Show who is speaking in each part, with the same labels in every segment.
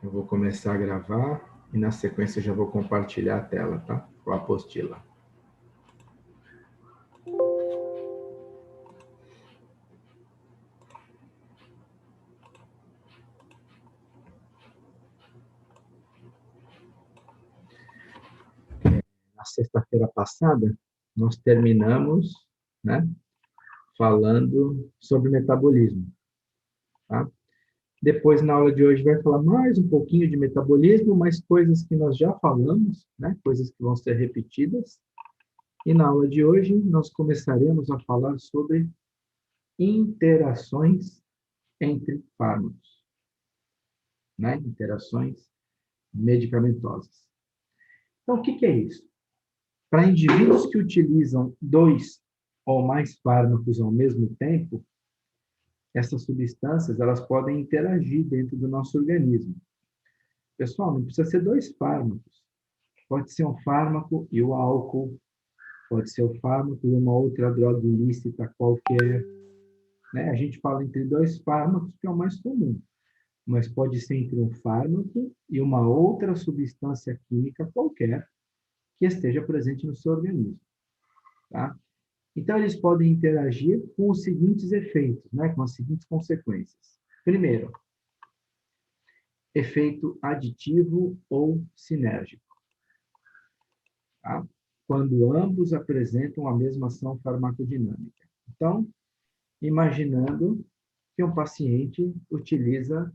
Speaker 1: Eu vou começar a gravar e na sequência eu já vou compartilhar a tela, tá? Com a apostila. Na sexta-feira passada, nós terminamos, né, falando sobre metabolismo, tá? Depois, na aula de hoje, vai falar mais um pouquinho de metabolismo, mais coisas que nós já falamos, né, coisas que vão ser repetidas. E na aula de hoje, nós começaremos a falar sobre interações entre fármacos, né, interações medicamentosas. Então, o que é isso? Para indivíduos que utilizam 2 ou mais fármacos ao mesmo tempo, essas substâncias elas podem interagir dentro do nosso organismo. Pessoal, não precisa ser 2 fármacos. Pode ser um fármaco e o álcool, pode ser o fármaco e uma outra droga ilícita qualquer. Né? A gente fala entre 2 fármacos, que é o mais comum, mas pode ser entre um fármaco e uma outra substância química qualquer que esteja presente no seu organismo. Tá? Então, eles podem interagir com os seguintes efeitos, né? Com as seguintes consequências. Primeiro, efeito aditivo ou sinérgico. Tá? Quando ambos apresentam a mesma ação farmacodinâmica. Então, imaginando que um paciente utiliza,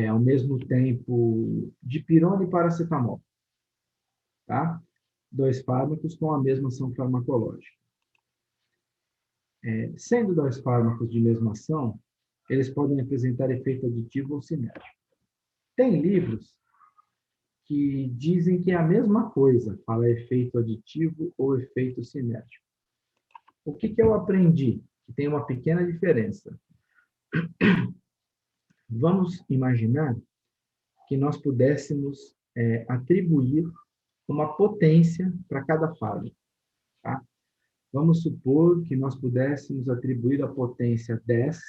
Speaker 1: ao mesmo tempo, dipirona e paracetamol. Tá? 2 fármacos com a mesma ação farmacológica. Sendo 2 fármacos de mesma ação, eles podem apresentar efeito aditivo ou sinérgico. Tem livros que dizem que é a mesma coisa, fala efeito aditivo ou efeito sinérgico. O que eu aprendi? Que tem uma pequena diferença. Vamos imaginar que nós pudéssemos atribuir uma potência para cada fármaco. Tá? Vamos supor que nós pudéssemos atribuir a potência 10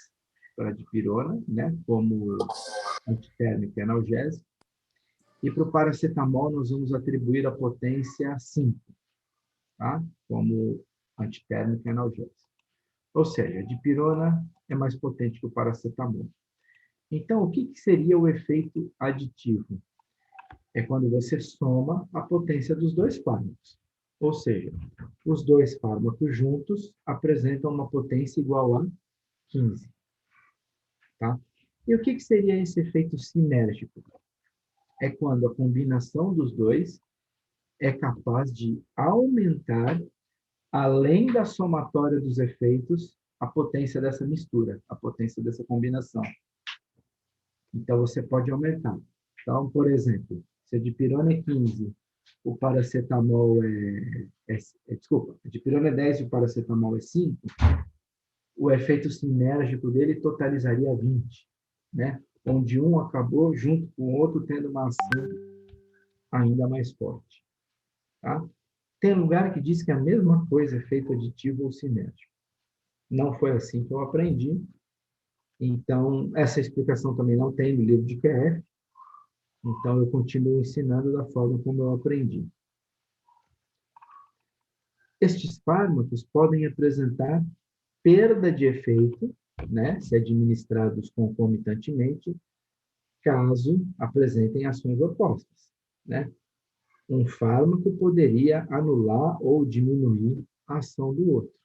Speaker 1: para a dipirona, né, como antitérmico e analgésico, e para o paracetamol nós vamos atribuir a potência 5, tá? Como antitérmico e analgésico. Ou seja, a dipirona é mais potente que o paracetamol. Então, o que seria o efeito aditivo? É quando você soma a potência dos 2 fármacos. Ou seja, os 2 fármacos juntos apresentam uma potência igual a 15. Tá? E o que seria esse efeito sinérgico? É quando a combinação dos 2 é capaz de aumentar, além da somatória dos efeitos, a potência dessa mistura, a potência dessa combinação. Então, você pode aumentar. Então, por exemplo, se a dipirona é 15, o paracetamol desculpa, a dipirona é 10 e o paracetamol é 5, o efeito sinérgico dele totalizaria 20, né? Onde um acabou junto com o outro tendo uma ação ainda mais forte. Tá? Tem lugar que diz que a mesma coisa é efeito aditivo ou sinérgico. Não foi assim que eu aprendi. Então, essa explicação também não tem no livro de QF. Então, eu continuo ensinando da forma como eu aprendi. Estes fármacos podem apresentar perda de efeito, né, se administrados concomitantemente, caso apresentem ações opostas, né? Um fármaco poderia anular ou diminuir a ação do outro.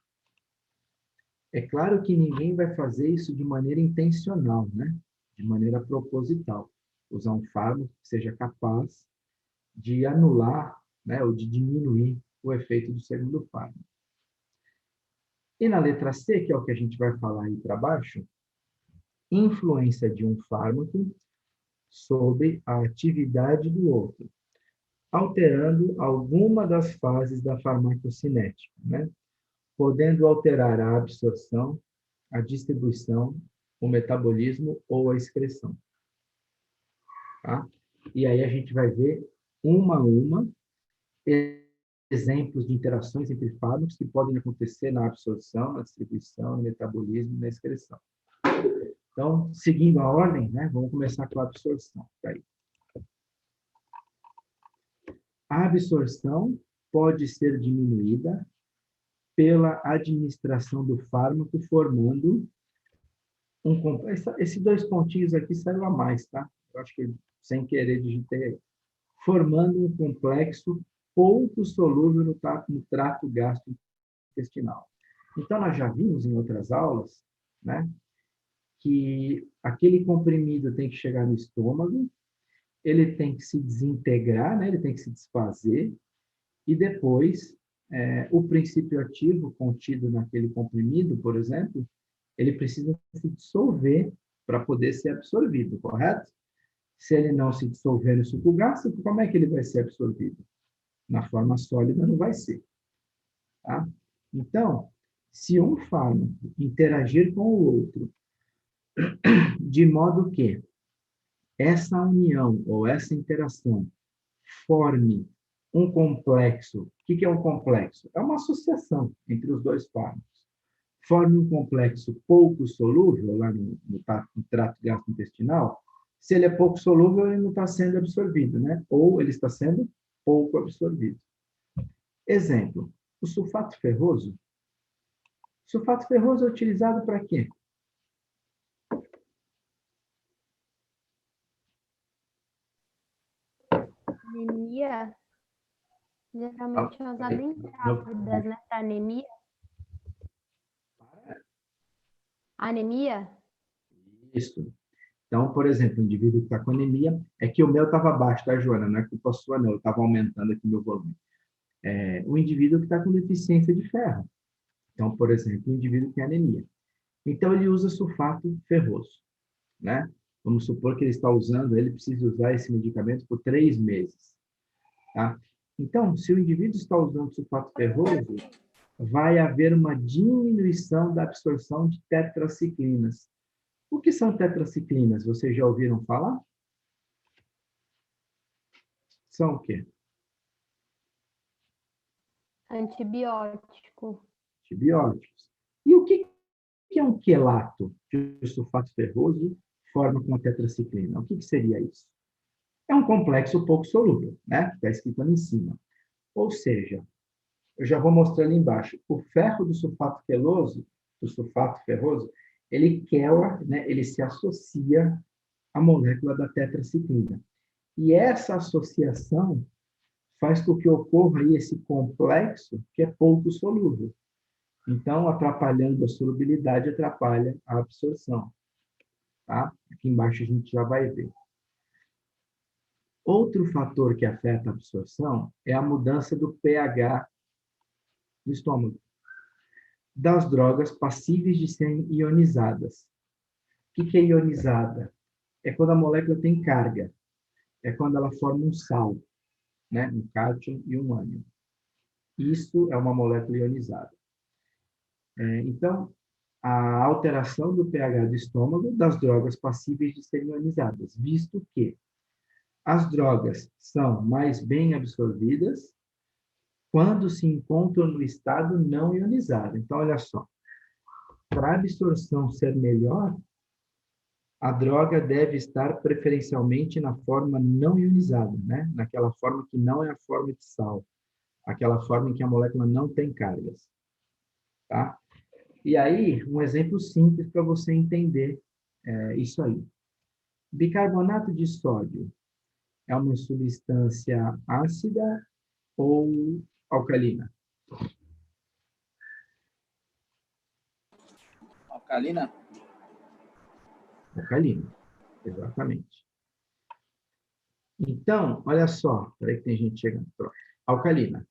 Speaker 1: É claro que ninguém vai fazer isso de maneira intencional, né? De maneira proposital. Usar um fármaco que seja capaz de anular, né, ou de diminuir o efeito do segundo fármaco. E na letra C, que é o que a gente vai falar aí para baixo, influência de um fármaco sobre a atividade do outro, alterando alguma das fases da farmacocinética, né? Podendo alterar a absorção, a distribuição, o metabolismo ou a excreção. Tá? E aí a gente vai ver uma a uma exemplos de interações entre fármacos que podem acontecer na absorção, na distribuição, no metabolismo e na excreção. Então, seguindo a ordem, né, vamos começar com a absorção. Daí. A absorção pode ser diminuída pela administração do fármaco, formando um... Esses dois pontinhos aqui saiu a mais, tá? Eu acho que sem querer digitei aí. Formando um complexo pouco solúvel no trato gastrointestinal. Então, nós já vimos em outras aulas, né, que aquele comprimido tem que chegar no estômago, ele tem que se desintegrar, né, ele tem que se desfazer, e depois, o princípio ativo contido naquele comprimido, por exemplo, ele precisa se dissolver para poder ser absorvido, correto? Se ele não se dissolver no suco gástrico, como é que ele vai ser absorvido? Na forma sólida não vai ser. Tá? Então, se um fármaco interagir com o outro, de modo que essa união ou essa interação forme um complexo. O que é um complexo? É uma associação entre os dois fármacos. Forme um complexo pouco solúvel, lá no trato gastrointestinal. Se ele é pouco solúvel, ele não está sendo absorvido, né? Ou ele está sendo pouco absorvido. Exemplo, o sulfato ferroso. O sulfato ferroso é utilizado para quê?
Speaker 2: Anemia, geralmente é usada em grávidas, né? Para anemia. Anemia?
Speaker 1: Isso. Então, por exemplo, o indivíduo que está com anemia, é que o meu estava baixo, tá, Joana? Não é culpa sua, não. Eu estava aumentando aqui meu volume. O indivíduo que está com deficiência de ferro. Então, por exemplo, o indivíduo que tem anemia. Então, ele usa sulfato ferroso, né? Vamos supor que ele está usando, ele precisa usar esse medicamento por 3 meses, tá? Então, se o indivíduo está usando sulfato ferroso, vai haver uma diminuição da absorção de tetraciclinas. O que são tetraciclinas? Vocês já ouviram falar? São o quê?
Speaker 2: Antibiótico.
Speaker 1: Antibióticos. E o que é um quelato de sulfato ferroso forma com a tetraciclina? O que seria isso? É um complexo pouco solúvel, né? Está escrito ali em cima. Ou seja, eu já vou mostrar ali embaixo. O ferro do sulfato ferroso, ele quela, né? Ele se associa à molécula da tetraciclina. E essa associação faz com que ocorra aí esse complexo que é pouco solúvel. Então, atrapalhando a solubilidade, atrapalha a absorção. Tá? Aqui embaixo a gente já vai ver. Outro fator que afeta a absorção é a mudança do pH do estômago, das drogas passíveis de serem ionizadas. O que é ionizada? É quando a molécula tem carga, é quando ela forma um sal, né? Um cátion e um ânion. Isso é uma molécula ionizada. Então, a alteração do pH do estômago das drogas passíveis de serem ionizadas, visto que as drogas são mais bem absorvidas quando se encontram no estado não ionizado. Então, olha só, para a absorção ser melhor, a droga deve estar preferencialmente na forma não ionizada, né? Naquela forma que não é a forma de sal, aquela forma em que a molécula não tem cargas. Tá? E aí, um exemplo simples para você entender isso aí. Bicarbonato de sódio é uma substância ácida ou alcalina?
Speaker 3: Alcalina?
Speaker 1: Alcalina, exatamente. Então, olha só, peraí que tem gente chegando. Pronto. Alcalina.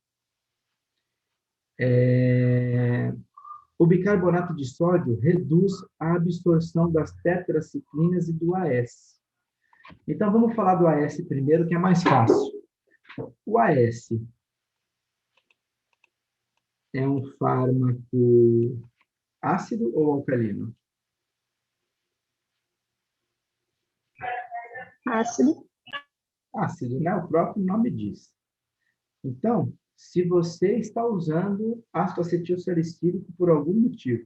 Speaker 1: O bicarbonato de sódio reduz a absorção das tetraciclinas e do AS. Então, vamos falar do AS primeiro, que é mais fácil. O AS é um fármaco ácido ou alcalino?
Speaker 2: Ácido.
Speaker 1: Ácido, né? O próprio nome diz. Então, se você está usando ácido acetilsalicílico por algum motivo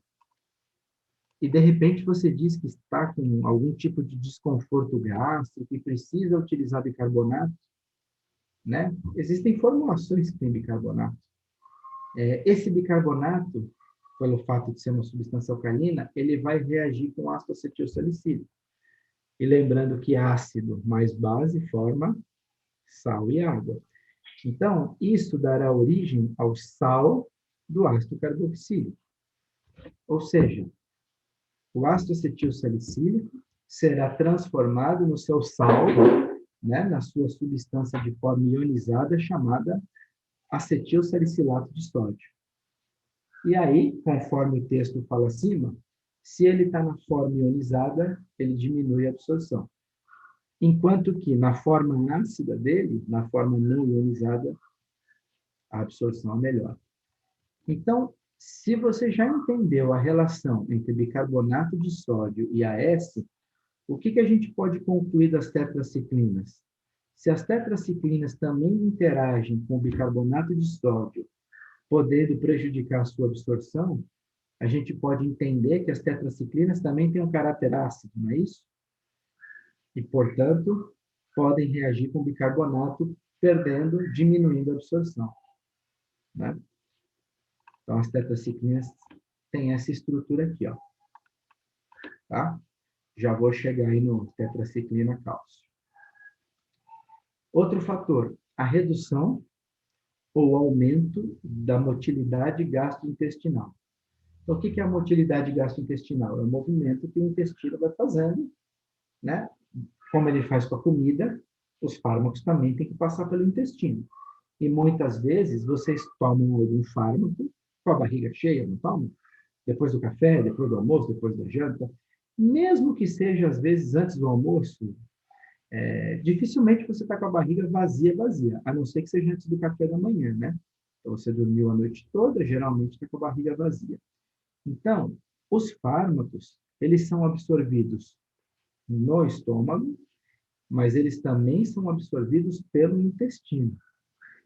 Speaker 1: e de repente você diz que está com algum tipo de desconforto gástrico e precisa utilizar bicarbonato, né? Existem formulações que têm bicarbonato. Esse bicarbonato, pelo fato de ser uma substância alcalina, ele vai reagir com ácido acetil salicílico. E lembrando que ácido mais base forma sal e água. Então, isso dará origem ao sal do ácido carboxílico. Ou seja, o ácido acetil salicílico será transformado no seu sal, né, na sua substância de forma ionizada chamada acetil salicilato de sódio. E aí, conforme o texto fala acima, se ele está na forma ionizada, ele diminui a absorção. Enquanto que na forma ácida dele, na forma não ionizada, a absorção é melhor. Então, se você já entendeu a relação entre bicarbonato de sódio e AS, o que a gente pode concluir das tetraciclinas? Se as tetraciclinas também interagem com o bicarbonato de sódio, podendo prejudicar a sua absorção, a gente pode entender que as tetraciclinas também têm um caráter ácido, não é isso? E, portanto, podem reagir com bicarbonato, diminuindo a absorção, né? Então, as tetraciclinas têm essa estrutura aqui, ó. Tá? Já vou chegar aí no tetraciclina cálcio. Outro fator, a redução ou aumento da motilidade gastrointestinal. Então, o que é a motilidade gastrointestinal? É o movimento que o intestino vai fazendo, né? Como ele faz com a comida, os fármacos também têm que passar pelo intestino. E muitas vezes vocês tomam algum fármaco com a barriga cheia, não tomam? Depois do café, depois do almoço, depois da janta. Mesmo que seja, às vezes, antes do almoço, dificilmente você está com a barriga vazia, a não ser que seja antes do café da manhã, né? Então, você dormiu a noite toda, geralmente está com a barriga vazia. Então, os fármacos, eles são absorvidos no estômago, mas eles também são absorvidos pelo intestino,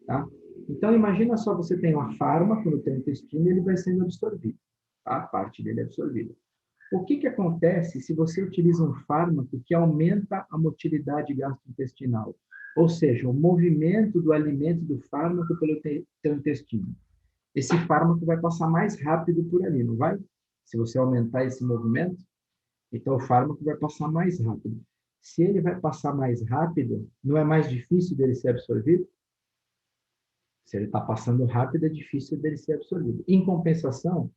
Speaker 1: tá? Então, imagina só, você tem um fármaco no teu intestino e ele vai sendo absorvido, tá? A parte dele é absorvida. O que acontece se você utiliza um fármaco que aumenta a motilidade gastrointestinal? Ou seja, o movimento do alimento do fármaco pelo teu intestino. Esse fármaco vai passar mais rápido por ali, não vai? Se você aumentar esse movimento, então o fármaco vai passar mais rápido. Se ele vai passar mais rápido, não é mais difícil dele ser absorvido? Se ele está passando rápido, é difícil dele ser absorvido. Em compensação,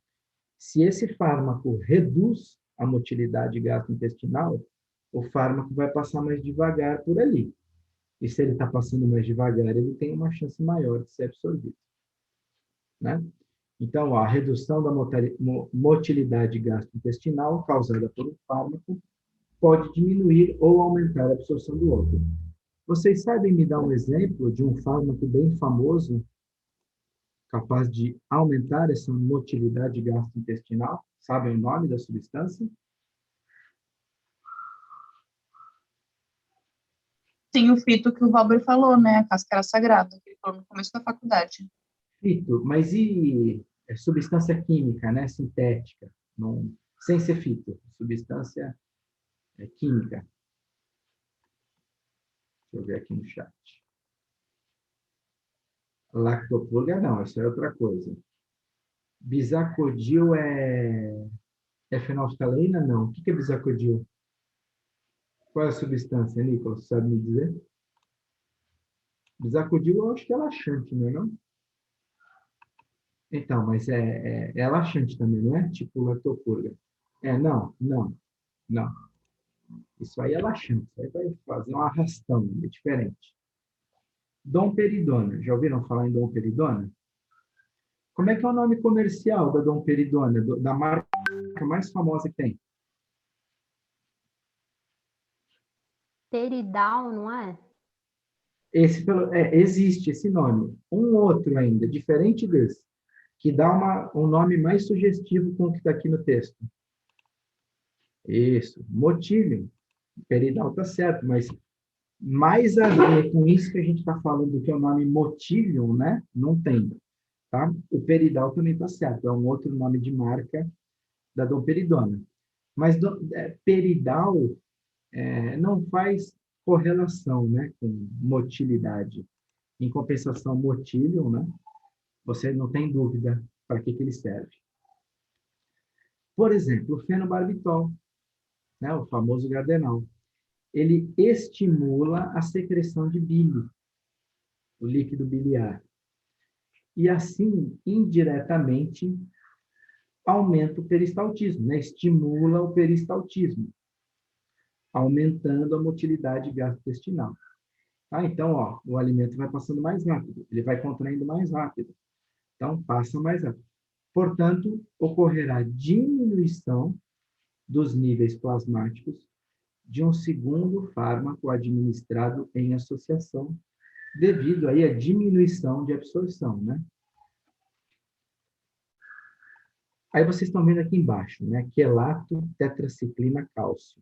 Speaker 1: se esse fármaco reduz a motilidade gastrointestinal, o fármaco vai passar mais devagar por ali. E se ele está passando mais devagar, ele tem uma chance maior de ser absorvido, né? Então, a redução da motilidade gastrointestinal causada por um fármaco pode diminuir ou aumentar a absorção do outro. Vocês sabem me dar um exemplo de um fármaco bem famoso capaz de aumentar essa motilidade gastrointestinal? Sabem o nome da substância?
Speaker 3: Tem o fito que o Valber falou, né? A cáscara sagrada, que ele falou no começo da faculdade.
Speaker 1: Fito, mas e substância química, né? Sintética, não, sem ser fito, substância química. Deixa eu ver aqui no chat. Lactopurga, não, isso é outra coisa. Bisacodil é fenolftaleína? Não. O que é bisacodil? Qual é a substância, Nicolas? Sabe me dizer? Bisacodil eu acho que é laxante, não é não? Então, mas é laxante também, não é? Tipo lactopurga. Não. Isso aí é laxante. Isso aí vai fazer um arrastão, é diferente. Domperidona. Já ouviram falar em domperidona? Como é que é o nome comercial da domperidona, da marca mais famosa que tem?
Speaker 2: Peridal, não é?
Speaker 1: Existe esse nome. Um outro ainda, diferente desse, que dá um nome mais sugestivo com o que está aqui no texto. Isso, Motilium. Peridal está certo, mas mais a ver com isso que a gente está falando, que é o nome Motilium, né? Não tem. Tá? O Peridal também está certo, é um outro nome de marca da domperidona. Mas peridal não faz correlação, né, com motilidade. Em compensação, motílio, né, você não tem dúvida para que ele serve. Por exemplo, o fenobarbitol, né, o famoso gardenal, ele estimula a secreção de bile, o líquido biliar. E assim, indiretamente, aumenta o peristaltismo, né? Estimula o peristaltismo, aumentando a motilidade gastrointestinal. Tá? Então, ó, o alimento vai passando mais rápido, ele vai contraindo mais rápido. Então, passa mais rápido. Portanto, ocorrerá diminuição dos níveis plasmáticos de um segundo fármaco administrado em associação, devido aí à diminuição de absorção, né? Aí vocês estão vendo aqui embaixo, né? Quelato, tetraciclina, cálcio.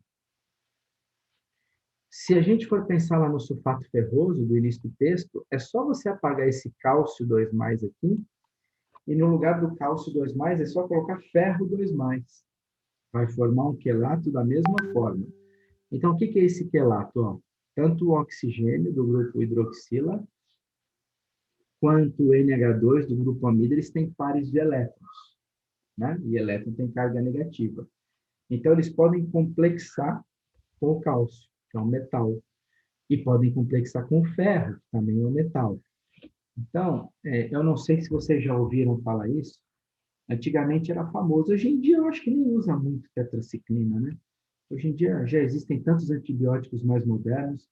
Speaker 1: Se a gente for pensar lá no sulfato ferroso do início do texto, é só você apagar esse cálcio 2+ aqui, e no lugar do cálcio 2+, é só colocar ferro 2+. Vai formar um quelato da mesma forma. Então, o que é esse quelato? Ó, tanto o oxigênio do grupo hidroxila, quanto o NH2 do grupo amida, eles têm pares de elétrons, né? E elétron tem carga negativa. Então, eles podem complexar com o cálcio, que é um metal, e podem complexar com o ferro, que também é um metal. Então, eu não sei se vocês já ouviram falar isso, antigamente era famoso, hoje em dia eu acho que nem usa muito tetraciclina, né? Hoje em dia já existem tantos antibióticos mais modernos,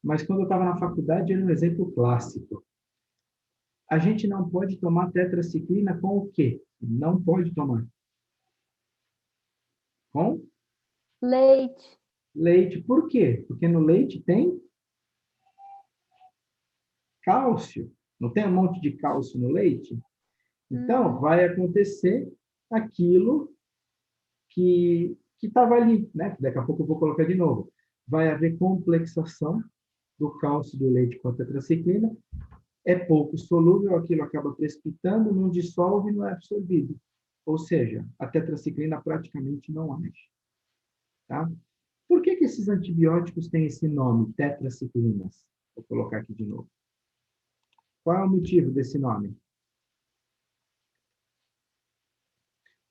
Speaker 1: mas quando eu estava na faculdade era um exemplo clássico. A gente não pode tomar tetraciclina com o quê? Não pode tomar. Com
Speaker 2: Leite.
Speaker 1: leite. Por quê? Porque no leite tem cálcio. Não tem um monte de cálcio no leite? Então, vai acontecer aquilo que estava ali, né? Daqui a pouco eu vou colocar de novo. Vai haver complexação do cálcio do leite com a tetraciclina. É pouco solúvel, aquilo acaba precipitando, não dissolve e não é absorvido. Ou seja, a tetraciclina praticamente não age. Tá? Por que esses antibióticos têm esse nome, tetraciclinas? Vou colocar aqui de novo. Qual é o motivo desse nome?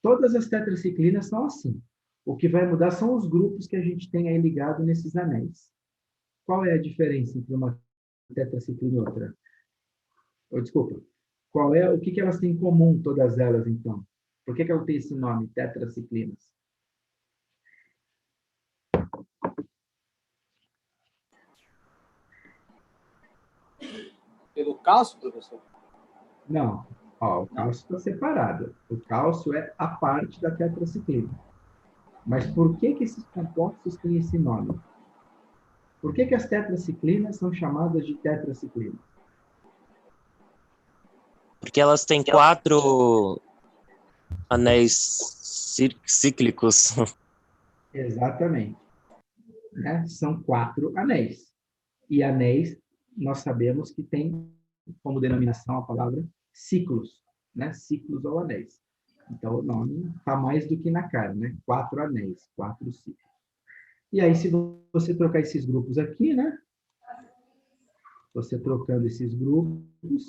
Speaker 1: Todas as tetraciclinas são assim. O que vai mudar são os grupos que a gente tem aí ligado nesses anéis. Qual é a diferença entre uma tetraciclina e outra? Desculpa. O que elas têm em comum, todas elas, então? Por que ela tem esse nome, tetraciclinas?
Speaker 4: Pelo cálcio, professor?
Speaker 1: Não. Ó, o cálcio está separado. O cálcio é a parte da tetraciclina. Mas por que esses compostos têm esse nome? Por que as tetraciclinas são chamadas de tetraciclinas?
Speaker 5: Porque elas têm 4 anéis cíclicos.
Speaker 1: Exatamente. Né? São 4 anéis. E anéis, nós sabemos que tem como denominação a palavra ciclos, né? Ciclos ou anéis. Então, o nome está mais do que na cara, né? 4 anéis, 4 ciclos. E aí, se você trocar esses grupos aqui, né? Você trocando esses grupos,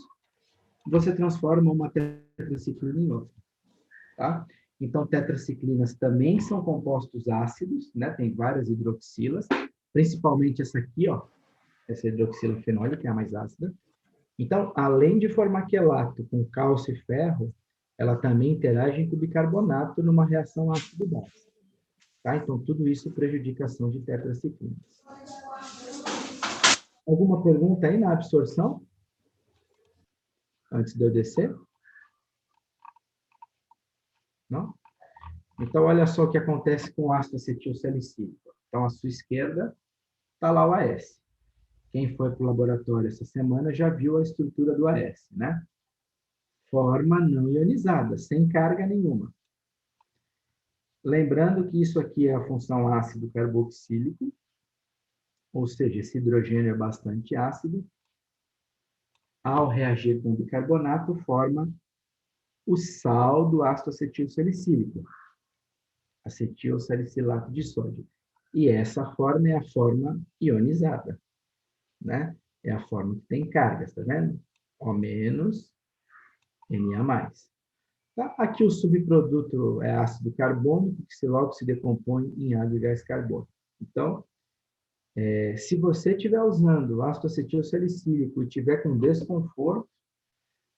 Speaker 1: você transforma uma tetraciclina em outra, tá? Então, tetraciclinas também são compostos ácidos, né? Tem várias hidroxilas, principalmente essa aqui, ó, essa hidroxila fenólica, que é a mais ácida. Então, além de formar quelato com cálcio e ferro, ela também interage com bicarbonato numa reação ácido-base. Tá? Então, tudo isso prejudica a ação de tetraciclinas. Alguma pergunta aí na absorção? Antes de eu descer? Não? Então, olha só o que acontece com o ácido acetilsalicílico. Então, à sua esquerda está lá o AS. Quem foi para o laboratório essa semana já viu a estrutura do AS, né? Forma não ionizada, sem carga nenhuma. Lembrando que isso aqui é a função ácido carboxílico, ou seja, esse hidrogênio é bastante ácido. Ao reagir com bicarbonato, forma o sal do ácido acetilsalicílico. acetil salicilato de sódio. E essa forma é a forma ionizada, né? É a forma que tem cargas, tá vendo? O menos, Na+. Tá? Aqui o subproduto é ácido carbônico, que logo se decompõe em água e gás carbônico. Então, se você estiver usando ácido acetil salicílico e estiver com desconforto,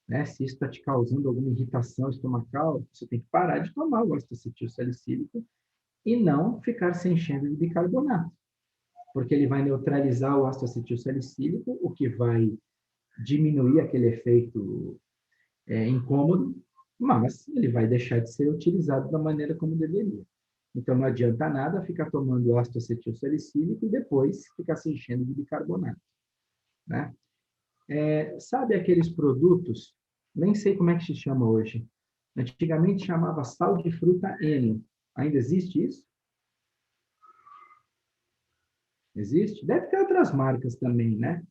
Speaker 1: né, se isso está te causando alguma irritação estomacal, você tem que parar de tomar o ácido acetil salicílico e não ficar se enchendo de bicarbonato, porque ele vai neutralizar o ácido acetil salicílico, o que vai diminuir aquele efeito incômodo, mas ele vai deixar de ser utilizado da maneira como deveria. Então, não adianta nada ficar tomando ácido acetil salicílico e depois ficar se enchendo de bicarbonato, né? Sabe aqueles produtos, nem sei como é que se chama hoje, antigamente chamava sal de fruta Eno. Ainda existe isso? Existe? Deve ter outras marcas também, né?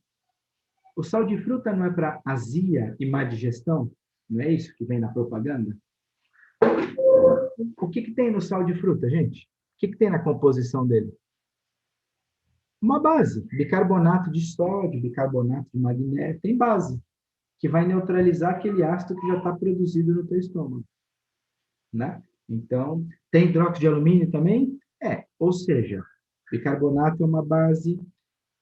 Speaker 1: O sal de fruta não é para azia e má digestão? Não é isso que vem na propaganda? O que tem no sal de fruta, gente? O que tem na composição dele? Uma base, bicarbonato de sódio, bicarbonato de magnésio, tem base, que vai neutralizar aquele ácido que já está produzido no teu estômago, né? Então, tem hidróxido de alumínio também? Ou seja, bicarbonato é uma base,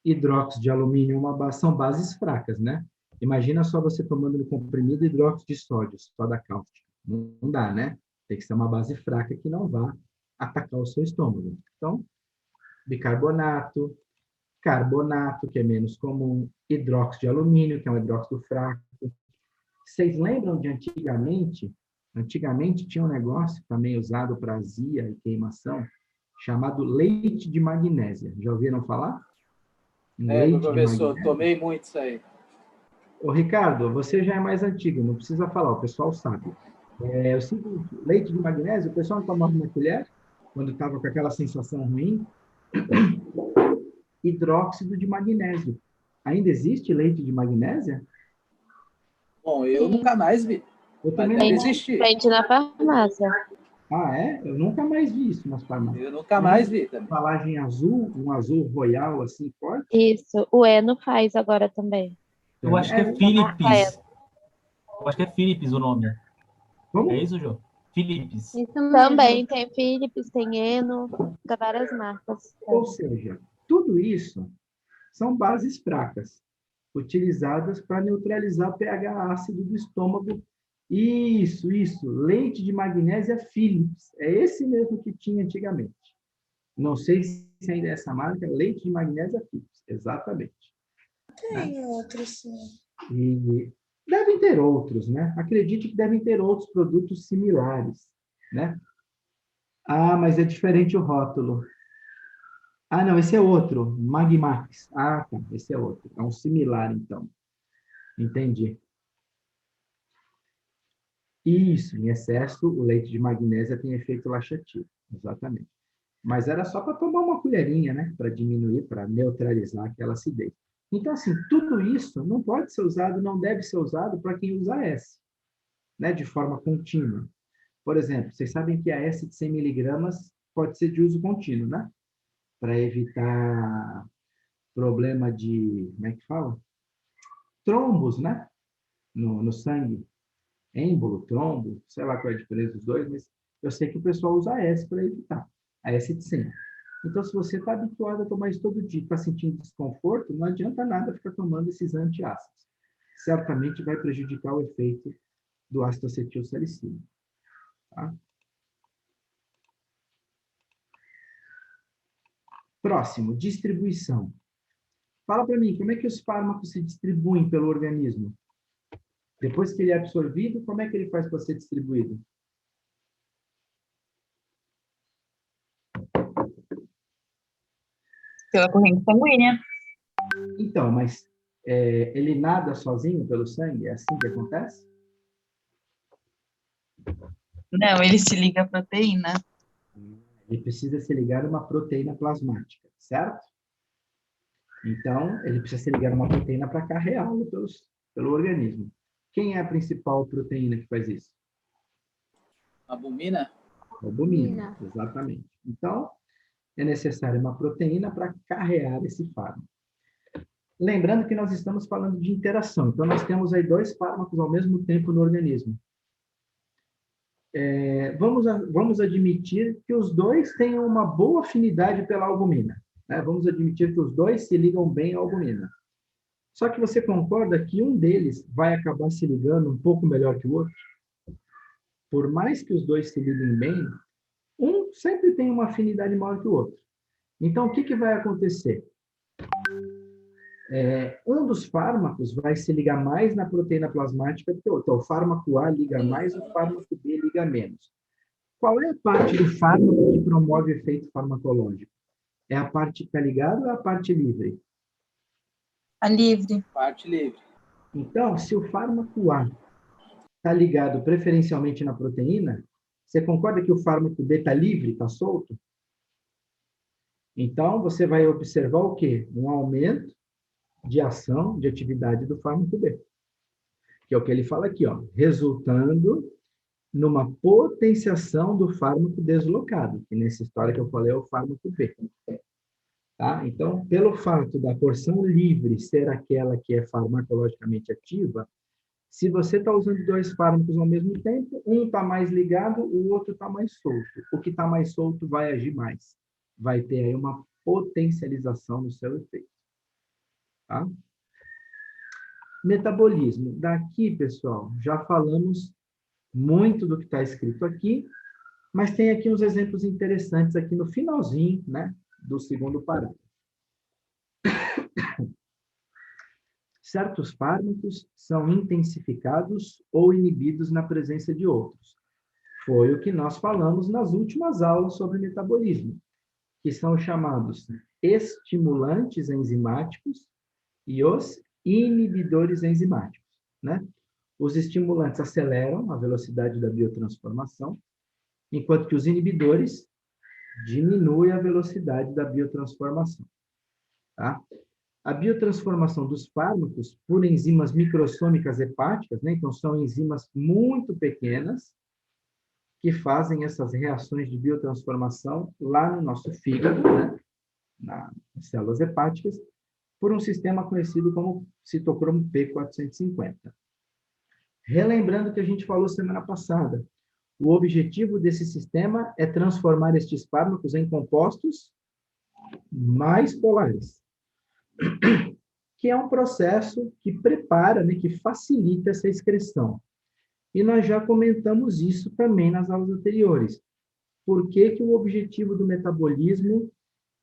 Speaker 1: hidróxido de alumínio é uma base, são bases fracas, né? Imagina só você tomando no comprimido hidróxido de sódio, soda cáustica. Não dá, né? Tem que ser uma base fraca que não vá atacar o seu estômago. Então, bicarbonato, carbonato, que é menos comum, hidróxido de alumínio, que é um hidróxido fraco. Vocês lembram de antigamente? Antigamente tinha um negócio também usado para azia e queimação, chamado leite de magnésia. Já ouviram falar?
Speaker 4: Meu professor, tomei muito isso aí.
Speaker 1: Ô, Ricardo, você já é mais antigo, não precisa falar, o pessoal sabe. O seguinte, leite de magnésio, o pessoal tomava uma colher, quando estava com aquela sensação ruim, hidróxido de magnésio. Ainda existe leite de magnésia?
Speaker 4: Bom, eu nunca mais vi.
Speaker 1: Eu também
Speaker 4: Mas
Speaker 1: não.
Speaker 4: deve existir.
Speaker 2: Vende na farmácia.
Speaker 1: Ah, é? Eu nunca mais vi isso nas farmácias.
Speaker 4: Eu nunca mais vi também.
Speaker 1: Embalagem azul, um azul royal, assim, forte.
Speaker 2: Isso, o Eno faz agora também.
Speaker 6: Eu acho que é Philips. Eu acho que é Philips o nome.
Speaker 1: Como?
Speaker 6: É isso, Jô? Philips.
Speaker 2: Isso também tem Philips, tem Eno, tem várias marcas.
Speaker 1: Ou seja, tudo isso são bases fracas, utilizadas para neutralizar o pH ácido do estômago. Isso. Leite de magnésia Philips. É esse mesmo que tinha antigamente. Não sei se ainda é essa marca, leite de magnésia Philips. Exatamente.
Speaker 3: Tem outros, sim.
Speaker 1: E devem ter outros, né? Acredite que devem ter outros produtos similares, né? Ah, mas é diferente o rótulo. Ah, não, esse é outro, Magmax. Ah, tá, esse é outro. É um similar, então. Entendi. Isso, em excesso, o leite de magnésia tem efeito laxativo. Exatamente. Mas era só para tomar uma colherinha, né? Para diminuir, para neutralizar aquela acidez. Então, assim, tudo isso não pode ser usado, não deve ser usado para quem usa S, né? De forma contínua. Por exemplo, vocês sabem que a S de 100 miligramas pode ser de uso contínuo, né? Para evitar problema de, como é que fala? Trombos, né? No sangue. Êmbolo, trombo, sei lá qual é a diferença dos dois, mas eu sei que o pessoal usa a S para evitar. A S de 100. Então, se você está habituado a tomar isso todo dia, está sentindo desconforto, não adianta nada ficar tomando esses antiácidos. Certamente vai prejudicar o efeito do ácido acetil salicílico. Tá? Próximo, distribuição. Fala para mim, como é que os fármacos se distribuem pelo organismo? Depois que ele é absorvido, como é que ele faz para ser distribuído?
Speaker 3: Pela corrente sanguínea.
Speaker 1: Então, mas ele nada sozinho pelo sangue? É assim que acontece?
Speaker 3: Não, ele se liga à proteína.
Speaker 1: Ele precisa se ligar a uma proteína plasmática, certo? Então, ele precisa se ligar a uma proteína para carreá-lo pelo organismo. Quem é a principal proteína que faz isso?
Speaker 4: Albumina?
Speaker 1: Albumina, exatamente. Então, é necessária uma proteína para carrear esse fármaco. Lembrando que nós estamos falando de interação. Então, nós temos aí 2 fármacos ao mesmo tempo no organismo. Vamos admitir que os 2 tenham uma boa afinidade pela albumina, né? Vamos admitir que os 2 se ligam bem à albumina. Só que você concorda que um deles vai acabar se ligando um pouco melhor que o outro? Por mais que os 2 se liguem bem, um sempre tem uma afinidade maior que o outro. Então, o que vai acontecer? Um dos fármacos vai se ligar mais na proteína plasmática do que o outro. Então, o fármaco A liga mais, o fármaco B liga menos. Qual é a parte do fármaco que promove o efeito farmacológico? É a parte que está ligada ou é a parte livre?
Speaker 3: A livre.
Speaker 4: Parte livre.
Speaker 1: Então, se o fármaco A está ligado preferencialmente na proteína, você concorda que o fármaco B está livre, está solto? Então, você vai observar o quê? Um aumento de ação, de atividade do fármaco B. Que é o que ele fala aqui, ó, resultando numa potenciação do fármaco deslocado, que nessa história que eu falei é o fármaco B. Tá? Então, pelo fato da porção livre ser aquela que é farmacologicamente ativa, se você está usando 2 fármacos ao mesmo tempo, um está mais ligado, o outro está mais solto. O que está mais solto vai agir mais. Vai ter aí uma potencialização no seu efeito. Tá? Metabolismo. Daqui, pessoal, já falamos muito do que está escrito aqui, mas tem aqui uns exemplos interessantes aqui no finalzinho, né, do segundo parágrafo. Certos fármacos são intensificados ou inibidos na presença de outros. Foi o que nós falamos nas últimas aulas sobre metabolismo, que são chamados estimulantes enzimáticos e os inibidores enzimáticos, né? Os estimulantes aceleram a velocidade da biotransformação, enquanto que os inibidores diminuem a velocidade da biotransformação. Tá? A biotransformação dos fármacos por enzimas microssômicas hepáticas, né? Então, são enzimas muito pequenas que fazem essas reações de biotransformação lá no nosso fígado, né? Nas células hepáticas, por um sistema conhecido como citocromo P450. Relembrando o que a gente falou semana passada, o objetivo desse sistema é transformar estes fármacos em compostos mais polares, que é um processo que prepara, né, que facilita essa excreção. E nós já comentamos isso também nas aulas anteriores. Por que o objetivo do metabolismo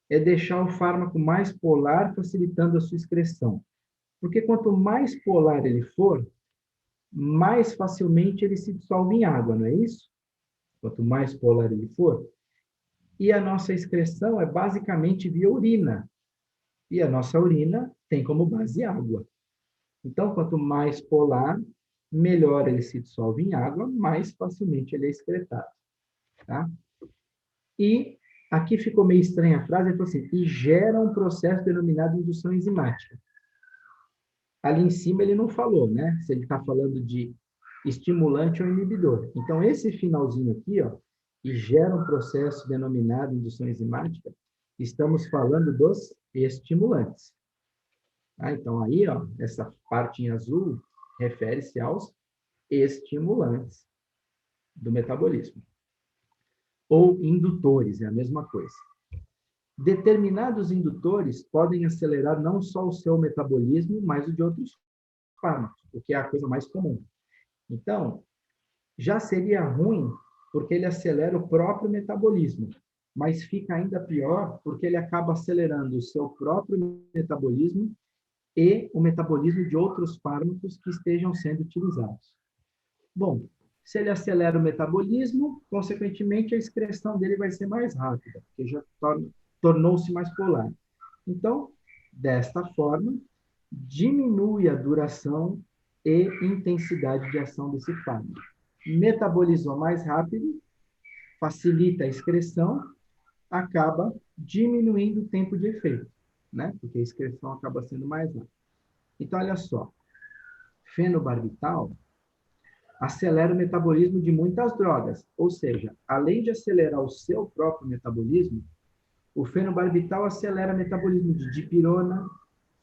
Speaker 1: é deixar o fármaco mais polar, facilitando a sua excreção? Porque quanto mais polar ele for, mais facilmente ele se dissolve em água, não é isso? Quanto mais polar ele for. E a nossa excreção é basicamente via urina. E a nossa urina tem como base água. Então, quanto mais polar, melhor ele se dissolve em água, mais facilmente ele é excretado. Tá? E aqui ficou meio estranha a frase, ele falou assim, e gera um processo denominado indução enzimática. Ali em cima ele não falou, né? Se ele está falando de estimulante ou inibidor. Então, esse finalzinho aqui, ó, e gera um processo denominado indução enzimática, estamos falando dos estimulantes. Então, aí, ó, essa parte em azul refere-se aos estimulantes do metabolismo. Ou indutores, é a mesma coisa. Determinados indutores podem acelerar não só o seu metabolismo, mas o de outros fármacos, o que é a coisa mais comum. Então, já seria ruim porque ele acelera o próprio metabolismo, mas fica ainda pior porque ele acaba acelerando o seu próprio metabolismo e o metabolismo de outros fármacos que estejam sendo utilizados. Bom, se ele acelera o metabolismo, consequentemente a excreção dele vai ser mais rápida, porque já tornou-se mais polar. Então, desta forma, diminui a duração e intensidade de ação desse fármaco. Metabolizou mais rápido, facilita a excreção, acaba diminuindo o tempo de efeito, né? Porque a excreção acaba sendo mais rápida. Então, olha só, fenobarbital, acelera o metabolismo de muitas drogas. Ou seja, além de acelerar o seu próprio metabolismo, o fenobarbital acelera o metabolismo de dipirona,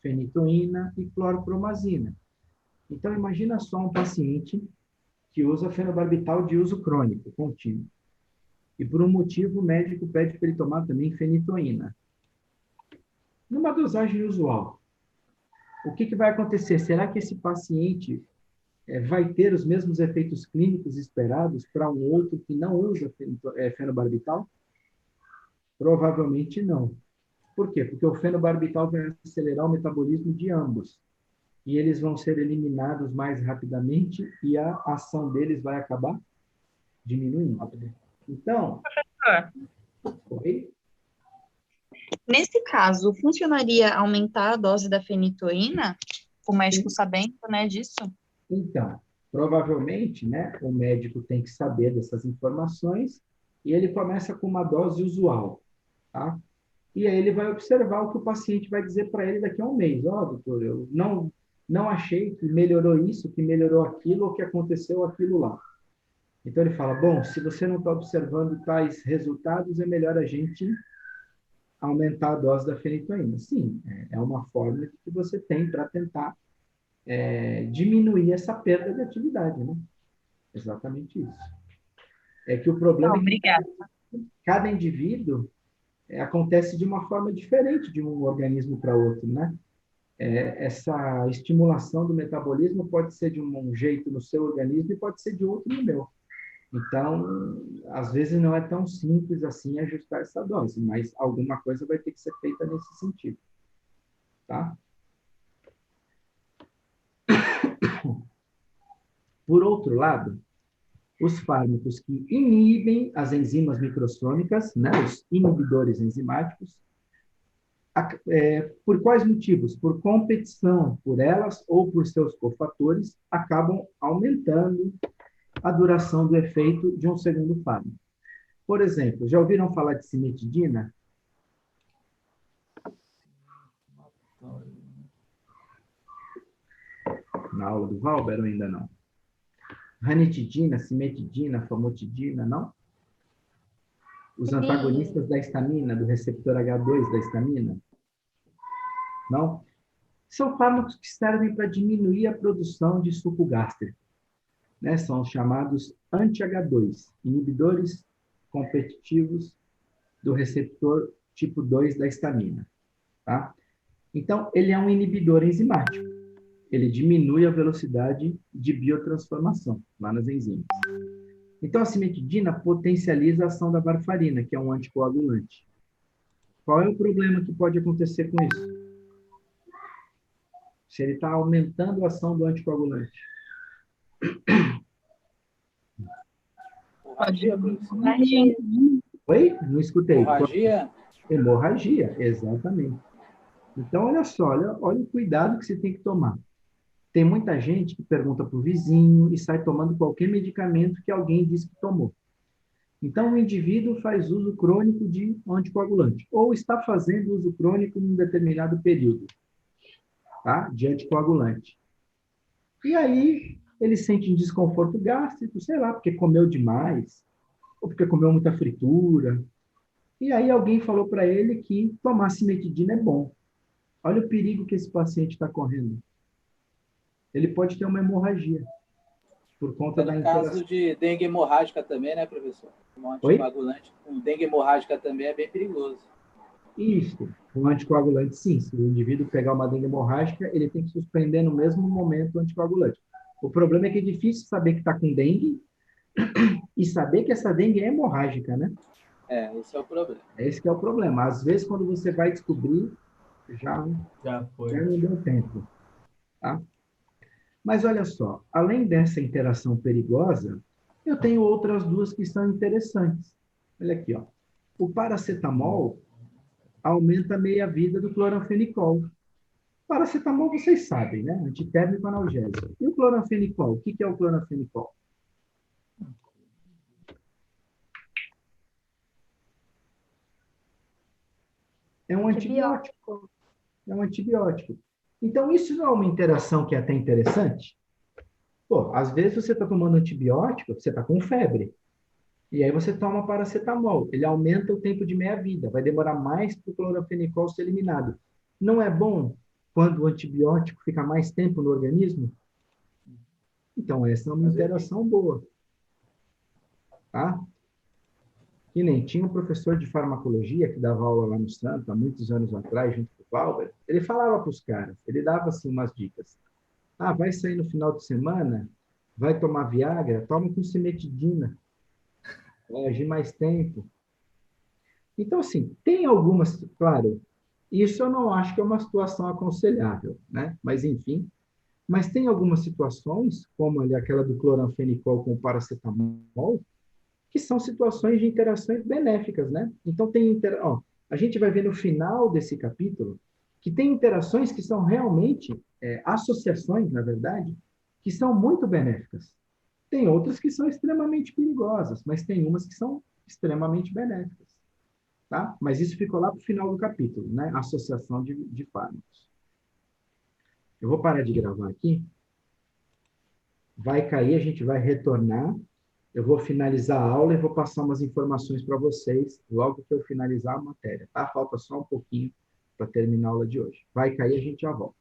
Speaker 1: fenitoína e clorpromazina. Então, imagina só um paciente que usa fenobarbital de uso crônico, contínuo. E por um motivo, o médico pede para ele tomar também fenitoína. Numa dosagem usual, o que vai acontecer? Será que esse paciente vai ter os mesmos efeitos clínicos esperados para um outro que não usa fenobarbital? Provavelmente não. Por quê? Porque o fenobarbital vai acelerar o metabolismo de ambos. E eles vão ser eliminados mais rapidamente e a ação deles vai acabar diminuindo. Então... Oi?
Speaker 3: Nesse caso, funcionaria aumentar a dose da fenitoína? O médico sabendo, né, disso?
Speaker 1: Então, provavelmente, né, o médico tem que saber dessas informações e ele começa com uma dose usual, tá? E aí ele vai observar o que o paciente vai dizer para ele daqui a um mês. Ó, doutor, eu não achei que melhorou isso, que melhorou aquilo, ou que aconteceu aquilo lá. Então ele fala, bom, se você não está observando tais resultados, é melhor a gente aumentar a dose da fenitoína. Sim, é uma fórmula que você tem para tentar diminuir essa perda de atividade, né? Exatamente isso. É que o problema é que cada indivíduo acontece de uma forma diferente de um organismo para outro, né? Essa estimulação do metabolismo pode ser de um jeito no seu organismo e pode ser de outro no meu. Então, às vezes não é tão simples assim ajustar essa dose, mas alguma coisa vai ter que ser feita nesse sentido, tá? Por outro lado, os fármacos que inibem as enzimas microssômicas, né, os inibidores enzimáticos, por quais motivos? Por competição por elas ou por seus cofatores, acabam aumentando a duração do efeito de um segundo fármaco. Por exemplo, já ouviram falar de cimetidina? Na aula do Valber ou ainda não? Ranitidina, cimetidina, famotidina, não? Os antagonistas da histamina, do receptor H2 da histamina? Não? São fármacos que servem para diminuir a produção de suco gástrico, né? São os chamados anti-H2, inibidores competitivos do receptor tipo 2 da histamina, tá? Então, ele é um inibidor enzimático. Ele diminui a velocidade de biotransformação lá nas enzimas. Então, a cimetidina potencializa a ação da varfarina, que é um anticoagulante. Qual é o problema que pode acontecer com isso? Se ele está aumentando a ação do anticoagulante.
Speaker 4: Hemorragia, professor.
Speaker 1: Oi? Não escutei.
Speaker 4: Hemorragia?
Speaker 1: Hemorragia, exatamente. Então, olha só, olha o cuidado que você tem que tomar. Tem muita gente que pergunta para o vizinho e sai tomando qualquer medicamento que alguém diz que tomou. Então, o indivíduo faz uso crônico de anticoagulante, ou está fazendo uso crônico em um determinado período, tá? De anticoagulante. E aí, ele sente um desconforto gástrico, sei lá, porque comeu demais, ou porque comeu muita fritura. E aí, alguém falou para ele que tomar cimetidina é bom. Olha o perigo que esse paciente está correndo. Ele pode ter uma hemorragia por conta da interação.
Speaker 4: No caso de dengue hemorrágica também, né, professor? Um anticoagulante com dengue hemorrágica também é bem perigoso.
Speaker 1: Isso. Um anticoagulante, sim. Se o indivíduo pegar uma dengue hemorrágica, ele tem que suspender no mesmo momento o anticoagulante. O problema é que é difícil saber que está com dengue e saber que essa dengue é hemorrágica, né?
Speaker 4: Esse é o problema.
Speaker 1: Esse que é o problema. Às vezes, quando você vai descobrir, já não deu tempo. Tá? Mas olha só, além dessa interação perigosa, eu tenho outras duas que são interessantes. Olha aqui, ó. O paracetamol aumenta a meia-vida do cloranfenicol. Paracetamol, vocês sabem, né? Antitérmico analgésico. E o cloranfenicol? O que é o cloranfenicol? É um antibiótico. É um antibiótico. Então, isso não é uma interação que é até interessante? Pô, às vezes você está tomando antibiótico, você está com febre. E aí você toma paracetamol. Ele aumenta o tempo de meia-vida. Vai demorar mais para o cloranfenicol ser eliminado. Não é bom quando o antibiótico fica mais tempo no organismo? Então, essa é uma interação boa. Tá? Que nem tinha um professor de farmacologia que dava aula lá no Santo, há muitos anos atrás, junto com o Valber. Ele falava para os caras, ele dava assim umas dicas. Ah, vai sair no final de semana, vai tomar Viagra, toma com cimetidina. Vai agir mais tempo. Então, assim, tem algumas, claro, isso eu não acho que é uma situação aconselhável, né? Mas, enfim, mas tem algumas situações, como ali aquela do cloranfenicol com o paracetamol, que são situações de interações benéficas, né? Então, a gente vai ver no final desse capítulo que tem interações que são realmente associações, na verdade, que são muito benéficas. Tem outras que são extremamente perigosas, mas tem umas que são extremamente benéficas. Tá? Mas isso ficou lá para o final do capítulo, né? Associação de fármacos. Eu vou parar de gravar aqui. Vai cair, a gente vai retornar. Eu vou finalizar a aula e vou passar umas informações para vocês logo que eu finalizar a matéria. Tá? Falta só um pouquinho para terminar a aula de hoje. Vai cair, a gente já volta.